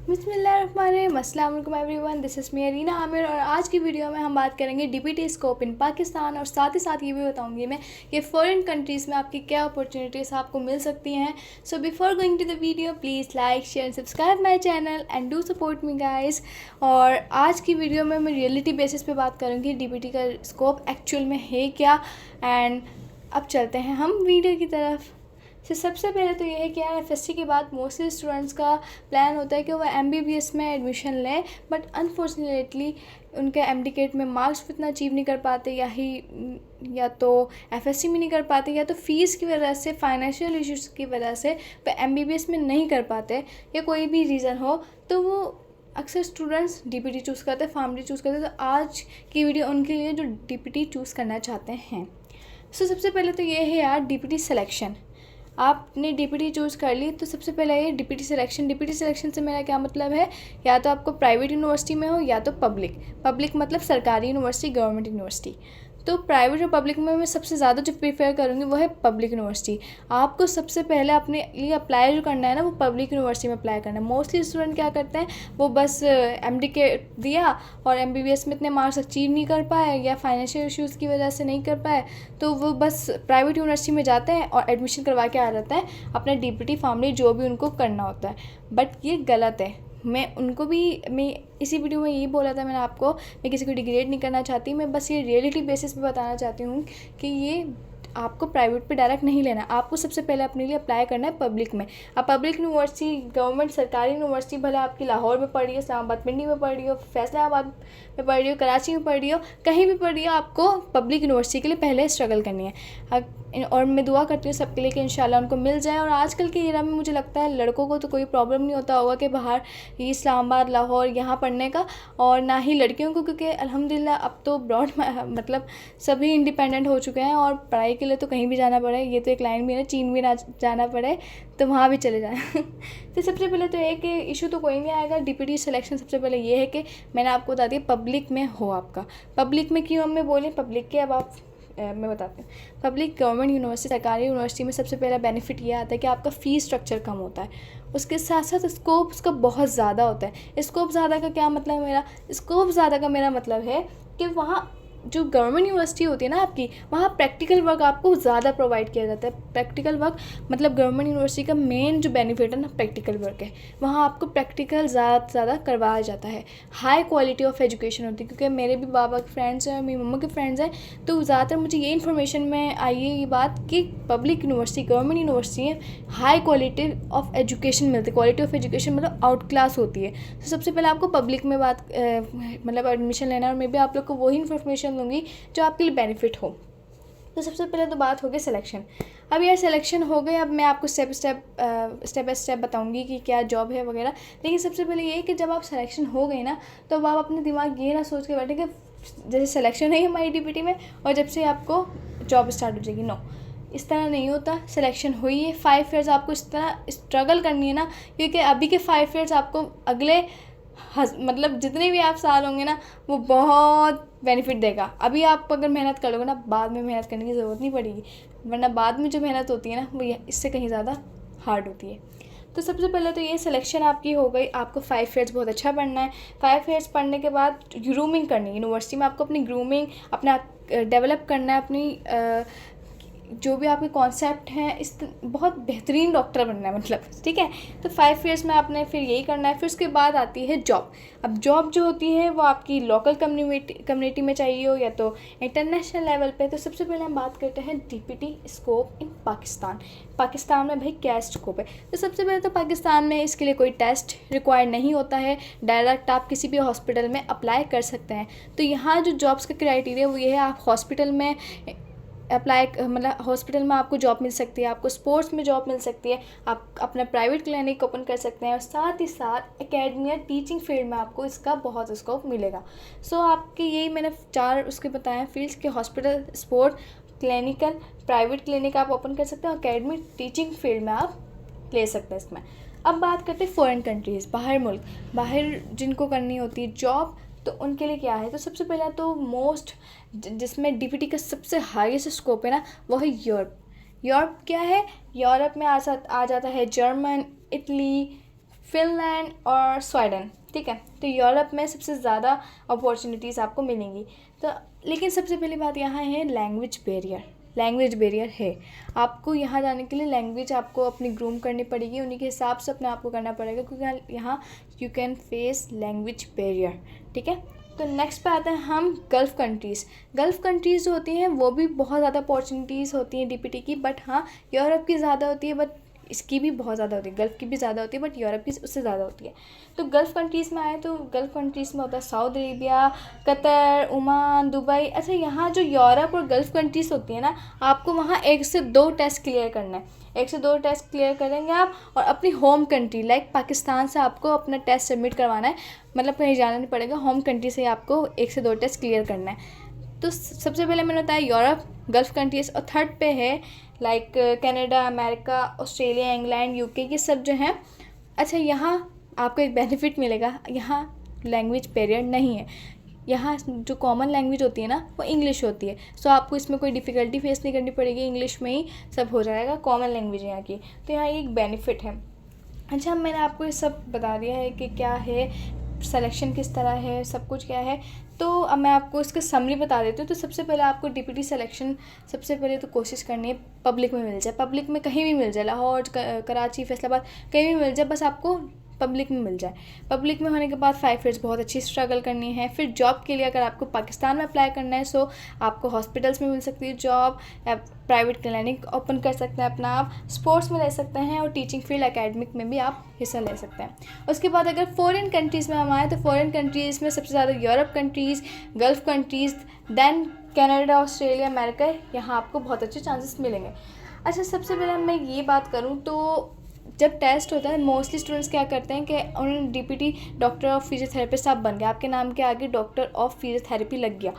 बिस्मिल्लाहिर्रहमानिर्रहीम, अस्सलाम वालेकुम everyone, this is me Arina Aamir. और आज की वीडियो में हम बात करेंगे डीपीटी स्कोप इन पाकिस्तान, और साथ ही साथ ये भी बताऊंगी मैं कि फ़ॉरेन कंट्रीज़ में आपकी क्या अपॉर्चुनिटीज़ आपको मिल सकती हैं। So before going to the video, please like share and subscribe my channel and do support me guys. और आज की वीडियो में मैं रियलिटी बेसिस पे बात करूँगी डीपीटी का स्कोप एक्चुअल में है क्या। एंड अब चलते हैं हम वीडियो की तरफ। सबसे पहले तो ये है कि यार एफएससी के बाद मोस्टली स्टूडेंट्स का प्लान होता है कि वो एमबीबीएस में एडमिशन लें, बट अनफॉर्चुनेटली उनके एमडीकेट में मार्क्स इतना अचीव नहीं कर पाते, या तो एफएससी में नहीं कर पाते, या तो फ़ीस की वजह से, फाइनेंशियल इश्यूज़ की वजह से वो एमबीबीएस में नहीं कर पाते, या कोई भी रीज़न हो, तो वो अक्सर स्टूडेंट्स डीपीटी चूज़ करते हैं, फार्मडी चूज़ करते हैं। तो आज की वीडियो उनके लिए जो डीपीटी चूज़ करना चाहते हैं। सबसे पहले तो ये है यार डीपीटी सिलेक्शन। आपने डीपीटी चूज़ कर ली तो सबसे पहले ये डीपीटी सिलेक्शन से मेरा क्या मतलब है, या तो आपको प्राइवेट यूनिवर्सिटी में हो या तो पब्लिक मतलब सरकारी यूनिवर्सिटी, गवर्नमेंट यूनिवर्सिटी। तो प्राइवेट और पब्लिक में मैं सबसे ज़्यादा जो प्रीफर करूँगी वो है पब्लिक यूनिवर्सिटी। आपको सबसे पहले अपने लिए अप्लाई जो करना है ना, वो पब्लिक यूनिवर्सिटी में अप्लाई करना है। मोस्टली स्टूडेंट क्या करते हैं, वो बस एमडी के दिया और एमबीबीएस में इतने मार्क्स अचीव नहीं कर पाए, या फाइनेंशियल इश्यूज़ की वजह से नहीं कर पाए, तो वो बस प्राइवेट यूनिवर्सिटी में जाते हैं और एडमिशन करवा के आ जाते हैं अपना डीपीटी फार्मडी जो भी उनको करना होता है। बट ये गलत है। मैं इसी वीडियो में यही बोला था मैंने आपको, मैं किसी को डिग्रेड नहीं करना चाहती, मैं बस ये रियलिटी बेसिस पे बताना चाहती हूँ कि ये आपको प्राइवेट पे डायरेक्ट नहीं लेना। आपको सबसे पहले अपने लिए अप्लाई करना है पब्लिक में। अब पब्लिक यूनिवर्सिटी, गवर्नमेंट सरकारी यूनिवर्सिटी, भले आपकी लाहौर में पढ़ रही हो, इस्लामाबाद पिंडी में पढ़ रही हो, फैसलाबाद में पढ़ रही हो, कराची में पढ़ रही हो, कहीं भी पढ़ रही हो, आपको पब्लिक यूनिवर्सिटी के लिए पहले स्ट्रगल करनी है। और मैं दुआ करती हूँ सबके लिए कि इंशाल्लाह उनको मिल जाए। और आजकल के एरा में मुझे लगता है लड़कों को तो कोई प्रॉब्लम नहीं होता होगा कि बाहर इस्लामाबाद, लाहौर यहाँ पढ़ने का, और ना ही लड़कियों को, क्योंकि अल्हम्दुलिल्लाह अब तो ब्रॉड मतलब सभी इंडिपेंडेंट हो चुके हैं और पढ़ाई के लिए तो कहीं भी जाना पड़े, ये तो एक लाइन भी है ना, चीन भी ना जाना पड़े तो वहाँ भी चले जाएँ। तो सबसे पहले तो एक इशू तो कोई नहीं आएगा डीपीटी सिलेक्शन। सबसे पहले ये है कि मैंने आपको बता दिया पब्लिक में हो। आपका पब्लिक में क्यों हमें बोलें पब्लिक के, अब आप मैं बताती हूँ। पब्लिक गवर्नमेंट यूनिवर्सिटी, सरकारी यूनिवर्सिटी में सबसे पहला बेनिफिट ये आता है कि आपका फ़ीस स्ट्रक्चर कम होता है। उसके साथ साथ स्कोप उसका बहुत ज़्यादा होता है। स्कोप ज़्यादा का क्या मतलब है मेरा, स्कोप ज़्यादा का मेरा मतलब है कि वहाँ जो गवर्नमेंट यूनिवर्सिटी होती है ना आपकी, वहाँ प्रैक्टिकल वर्क आपको ज़्यादा प्रोवाइड किया जाता है। प्रैक्टिकल वर्क मतलब गवर्नमेंट यूनिवर्सिटी का मेन जो बेनिफिट है ना, प्रैक्टिकल वर्क है। वहाँ आपको प्रैक्टिकल ज़्यादा से ज़्यादा करवाया जाता है। हाई क्वालिटी ऑफ एजुकेशन होती है, क्योंकि मेरे भी बाबा के फ्रेंड्स हैं और मेरी मम्मा के फ्रेंड्स हैं, तो ज़्यादातर मुझे ये इन्फॉर्मेशन में आई है ये बात कि पब्लिक यूनिवर्सिटी, गवर्नमेंट यूनिवर्सिटी है, हाई क्वालिटी ऑफ एजुकेशन मिलती है। क्वालिटी ऑफ एजुकेशन मतलब आउट क्लास होती है। तो सबसे पहले आपको पब्लिक में मतलब एडमिशन लेना है, और मैं भी आप लोग को वही इन्फॉर्मेशन दूंगी जो आपके लिए बेनिफिट हो। तो सबसे पहले तो बात हो गई सिलेक्शन। अब यार सिलेक्शन हो गए, अब मैं आपको स्टेप बाय स्टेप बताऊंगी कि क्या जॉब है वगैरह। लेकिन सबसे पहले ये कि जब आप सिलेक्शन हो गए ना, तो अब आप अपने दिमाग ये ना सोच के बैठे कि जैसे सिलेक्शन है हमारी डीपीटी में और जब से आपको जॉब स्टार्ट हो जाएगी। नो, इस तरह नहीं होता। सिलेक्शन हुई है, 5 ईयर्स आपको इस तरह स्ट्रगल करनी है ना, क्योंकि अभी के 5 ईयर्स आपको अगले मतलब जितने भी आप साल होंगे ना, वो बहुत बेनिफिट देगा। अभी आप अगर मेहनत कर लोगे ना, बाद में मेहनत करने की ज़रूरत नहीं पड़ेगी, वरना बाद में जो मेहनत होती है ना, वो इससे कहीं ज़्यादा हार्ड होती है। तो सबसे पहले तो ये सिलेक्शन आपकी हो गई। आपको 5 ईयर्स बहुत अच्छा पढ़ना है। 5 ईयर्स पढ़ने के बाद ग्रूमिंग करनी है। यूनिवर्सिटी में आपको अपनी ग्रूमिंग अपना डेवलप करना है, अपनी जो भी आपके कॉन्सेप्ट हैं, इस बहुत बेहतरीन डॉक्टर बनना है मतलब, ठीक है। तो 5 ईयर्स में आपने फिर यही करना है। फिर उसके बाद आती है जॉब। अब जॉब जो होती है वो आपकी लोकल कम्युनिटी में चाहिए हो या तो इंटरनेशनल लेवल पे। तो सबसे पहले हम बात करते हैं डीपीटी स्कोप इन पाकिस्तान में भाई क्या स्कोप है। तो सबसे पहले तो पाकिस्तान में इसके लिए कोई टेस्ट रिक्वायर्ड नहीं होता है, डायरेक्ट आप किसी भी हॉस्पिटल में अप्लाई कर सकते हैं। तो यहाँ जो जॉब्स का क्राइटेरिया वो ये है, आप हॉस्पिटल में अप्लाई मतलब हॉस्पिटल में आपको जॉब मिल सकती है, आपको स्पोर्ट्स में जॉब मिल सकती है, आप अपना प्राइवेट क्लिनिक ओपन कर सकते हैं, और साथ ही साथ एकेडमी या टीचिंग फील्ड में आपको इसका बहुत स्कोप मिलेगा। सो आपके यही मैंने 4 उसके बताए हैं फील्ड्स के, hospital, sport, clinical, private clinic आप ओपन कर सकते हैं, और एकेडमी टीचिंग फील्ड में आप ले सकते हैं इसमें। अब बात करते हैं फॉरेन कंट्रीज़, बाहर जिनको करनी होती है जॉब, तो उनके लिए क्या है। तो सबसे पहला तो जिसमें डीपीटी का सबसे हाईएस्ट स्कोप है ना, वो है यूरोप क्या है, यूरोप में आ जाता है जर्मन, इटली, फिनलैंड और स्वीडन, ठीक है। तो यूरोप में सबसे ज़्यादा अपॉर्चुनिटीज़ आपको मिलेंगी। तो लेकिन सबसे पहली बात यहाँ है लैंग्वेज बैरियर है। आपको यहाँ जाने के लिए लैंग्वेज आपको अपनी ग्रूम करनी पड़ेगी, उन्हीं के हिसाब से अपने आप को करना पड़ेगा, क्योंकि यहाँ you can face language barrier, ठीक है। तो नेक्स्ट पे आते हैं हम गल्फ़ कंट्रीज़ जो होती हैं वो भी बहुत ज़्यादा अपॉर्चुनिटीज़ होती हैं डीपीटी की, बट हाँ यूरोप की ज़्यादा होती है, बट इसकी भी बहुत ज़्यादा होती है, गल्फ़ की भी ज़्यादा होती है, बट यूरोप की उससे ज़्यादा होती है। तो गल्फ़ कंट्रीज़ में आए तो गल्फ़ कंट्रीज़ में होता है Saudi Arabia, Qatar, Oman, Dubai. अच्छा, यहाँ जो यूरोप और गल्फ़ कंट्रीज़ होती है ना, आपको वहाँ 1 से 2 टेस्ट क्लियर करना है। 1 से 2 टेस्ट क्लियर करेंगे आप, और अपनी होम कंट्री लाइक पाकिस्तान से आपको अपना टेस्ट सबमिट करवाना है, मतलब कहीं जाना नहीं पड़ेगा, होम कंट्री से आपको 1 से 2 टेस्ट क्लियर करना है। तो सबसे पहले मैंने बताया यूरोप, गल्फ़ कंट्रीज़, और थर्ड पे है like Canada, America, Australia, England, UK, ये सब जो हैं। अच्छा, यहाँ आपको एक बेनिफिट मिलेगा, यहाँ लैंग्वेज बैरियर नहीं है। यहाँ जो कॉमन लैंग्वेज होती है ना वो इंग्लिश होती है, सो आपको इसमें कोई डिफ़िकल्टी फेस नहीं करनी पड़ेगी, इंग्लिश में ही सब हो जाएगा, कॉमन लैंग्वेज है यहाँ की। तो यहाँ एक बेनिफिट है। अच्छा, मैंने आपको ये सब बता दिया है कि क्या है, सिलेक्शन किस तरह है, सब कुछ क्या है। तो अब मैं आपको इसका समरी बता देती हूँ। तो सबसे पहले आपको डीपीटी सिलेक्शन सबसे पहले तो कोशिश करनी है पब्लिक में मिल जाए, पब्लिक में कहीं भी मिल जाए, लाहौर, कराची, फैसलाबाद, कहीं भी मिल जाए, बस आपको पब्लिक में मिल जाए। पब्लिक में होने के बाद 5 ईयर्स बहुत अच्छी स्ट्रगल करनी है। फिर जॉब के लिए अगर आपको पाकिस्तान में अप्लाई करना है, सो आपको हॉस्पिटल्स में मिल सकती है जॉब, या प्राइवेट क्लिनिक ओपन कर सकते हैं अपना, आप स्पोर्ट्स में ले सकते हैं, और टीचिंग फील्ड एकेडमिक में भी आप हिस्सा ले सकते हैं। उसके बाद अगर फॉरेन कंट्रीज़ में हम आए तो फॉरेन कंट्रीज़ में सबसे ज़्यादा Europe countries, Gulf countries, then Canada, Australia, America, यहाँ आपको बहुत अच्छे चांसेस मिलेंगे। अच्छा, सबसे पहले मैं ये बात करूँ तो जब टेस्ट होता है मोस्टली स्टूडेंट्स क्या करते हैं कि उन्होंने डीपीटी डॉक्टर ऑफ फिजियोथेरेपिस्ट आप बन गया, आपके नाम के आगे डॉक्टर ऑफ फिजियोथेरेपी लग गया।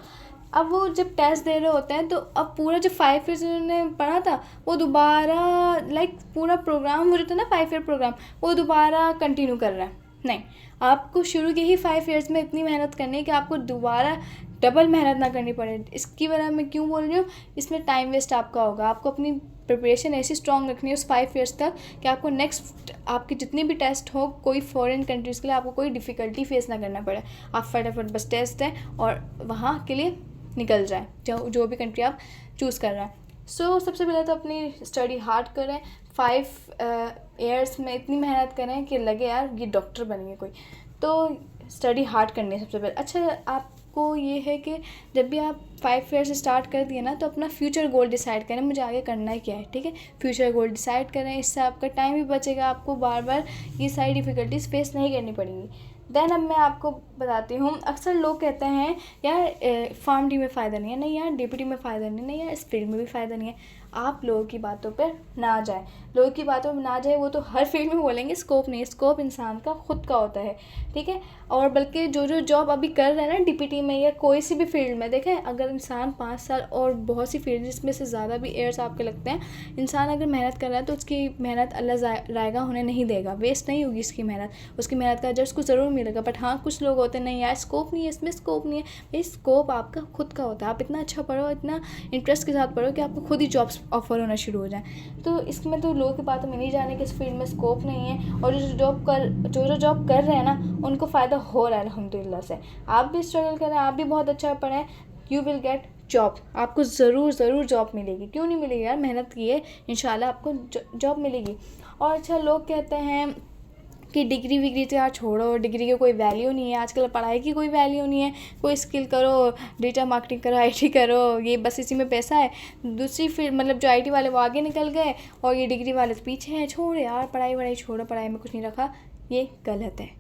अब वो जब टेस्ट दे रहे होते हैं तो अब पूरा जो 5 ईयर्स उन्होंने पढ़ा था वो दोबारा लाइक पूरा प्रोग्राम वो जो था ना 5 ईयर प्रोग्राम, वो दोबारा कंटिन्यू कर रहा है। नहीं, आपको शुरू के ही 5 ईयर्स में इतनी मेहनत करनी है कि आपको दोबारा डबल मेहनत ना करनी पड़े। इसकी वजह मैं क्यों बोल रही हूँ, इसमें टाइम वेस्ट आपका होगा। आपको अपनी प्रिपरेशन ऐसी स्ट्रॉन्ग रखनी है उस 5 ईयर्स तक कि आपको नेक्स्ट आपके जितने भी टेस्ट हो कोई फॉरेन कंट्रीज़ के लिए आपको कोई डिफ़िकल्टी फेस ना करना पड़े। आप फटाफट बस टेस्ट दें और वहाँ के लिए निकल जाए, जो भी कंट्री आप चूज़ कर रहे हैं। सो सबसे पहले तो अपनी स्टडी हार्ड करें, 5 ईयर्स में इतनी मेहनत करें कि लगे यार ये डॉक्टर बनेंगे कोई, तो स्टडी हार्ड करनी है सबसे पहले। अच्छा, आपको ये है कि जब भी आप 5 ईयर से स्टार्ट कर दिए ना तो अपना फ्यूचर गोल डिसाइड करें, मुझे आगे करना है क्या है, ठीक है। फ्यूचर गोल डिसाइड करें, इससे आपका टाइम भी बचेगा, आपको बार बार ये सारी डिफ़िकल्टीज फेस नहीं करनी पड़ेंगी। देन अब मैं आपको बताती हूँ, अक्सर लोग कहते हैं यार फार्म डी में फ़ायदा नहीं है, नहीं यार डीपीटी में फ़ायदा नहीं यार इस फील्ड में भी फ़ायदा नहीं है। आप लोगों की बातों पर ना जाए, लोगों की बातों में ना जाए, वो तो हर फील्ड में बोलेंगे स्कोप नहीं है, स्कोप इंसान का खुद का होता है, ठीक है। और बल्कि जो जॉब अभी कर रहे हैं ना डीपीटी में या कोई सी भी फील्ड में, देखें अगर इंसान 5 साल और बहुत सी फील्ड जिसमें से ज़्यादा भी ईयर्स आपके लगते हैं, इंसान अगर मेहनत कर रहा है तो उसकी मेहनत अल्लाह जायगा होने नहीं देगा, वेस्ट नहीं होगी उसकी मेहनत, उसकी मेहनत का अजर उसको ज़रूर मिलेगा। बट हाँ, कुछ लोग होते हैं नहीं यार स्कोप नहीं है, इसमें स्कोप नहीं है। भाई स्कोप आपका खुद का होता है, आप इतना अच्छा पढ़ो, इतना इंटरेस्ट के साथ पढ़ो कि आपको खुद ही जॉब्स ऑफर होना शुरू हो जाए। तो इसमें तो लोगों की बातों में नहीं जाने कि इस फील्ड में स्कोप नहीं है, और जो जॉब कर रहे हैं ना उनको फ़ायदा हो रहा है अल्हम्दुलिल्लाह से। आप भी स्ट्रगल करें, आप भी बहुत अच्छा पढ़ें, यू विल गेट जॉब, आपको ज़रूर जॉब मिलेगी। क्यों नहीं मिलेगी यार, मेहनत की है, इंशाल्लाह आपको जॉब मिलेगी। और अच्छा, लोग कहते हैं कि डिग्री विग्री तो यार छोड़ो, डिग्री की कोई वैल्यू नहीं है, आजकल पढ़ाई की कोई वैल्यू नहीं है, कोई स्किल करो, डिजिटल मार्केटिंग करो, आईटी करो, ये बस इसी में पैसा है। दूसरी फिर मतलब जो आईटी वाले वो आगे निकल गए और ये डिग्री वाले तो पीछे हैं। छोड़ यार, पढ़ाई छोड़ो, पढ़ाई में कुछ नहीं रखा, ये गलत है।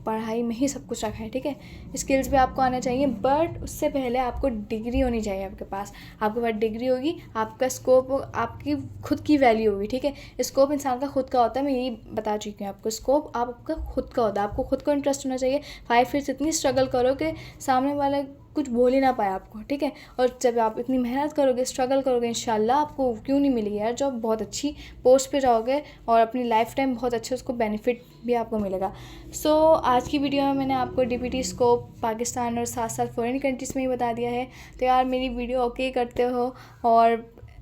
पढ़ाई में ही सब कुछ रखा है, ठीक है। स्किल्स भी आपको आना चाहिए, बट उससे पहले आपको डिग्री होनी चाहिए आपके पास। आपके पास डिग्री होगी, आपका स्कोप, आपकी खुद की वैल्यू होगी, ठीक है। स्कोप इंसान का खुद का होता है, मैं यही बता चुकी हूँ आपको। स्कोप आपका खुद का होता है, आपको खुद को इंटरेस्ट होना चाहिए। 5 ईयर्स इतनी स्ट्रगल करो कि सामने वाला कुछ बोल ही ना पाए आपको, ठीक है। और जब आप इतनी मेहनत करोगे, स्ट्रगल करोगे, इंशाल्लाह आपको क्यों नहीं मिलेगी यार जॉब, बहुत अच्छी पोस्ट पे जाओगे और अपनी लाइफ टाइम बहुत अच्छे उसको बेनिफिट भी आपको मिलेगा। सो आज की वीडियो में मैंने आपको डीपीटी स्कोप पाकिस्तान और साथ साथ फॉरेन कंट्रीज़ में ही बता दिया है। तो यार मेरी वीडियो ओके करते हो और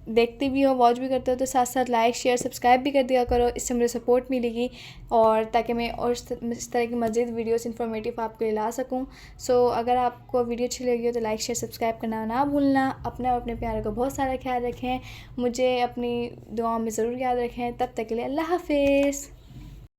देखते भी हो, वॉच भी करते हो, तो साथ साथ लाइक शेयर सब्सक्राइब भी कर दिया करो, इससे मुझे सपोर्ट मिलेगी और ताकि मैं और इस तरह की मज़ीद वीडियोस इन्फॉर्मेटिव आपके लिए ला सकूं। सो अगर आपको वीडियो अच्छी लगी हो तो लाइक शेयर सब्सक्राइब करना ना भूलना। अपना और अपने प्यारे को बहुत सारा ख्याल रखें, मुझे अपनी दुआओं में ज़रूर याद रखें। तब तक के लिए अल्लाह हाफिज़।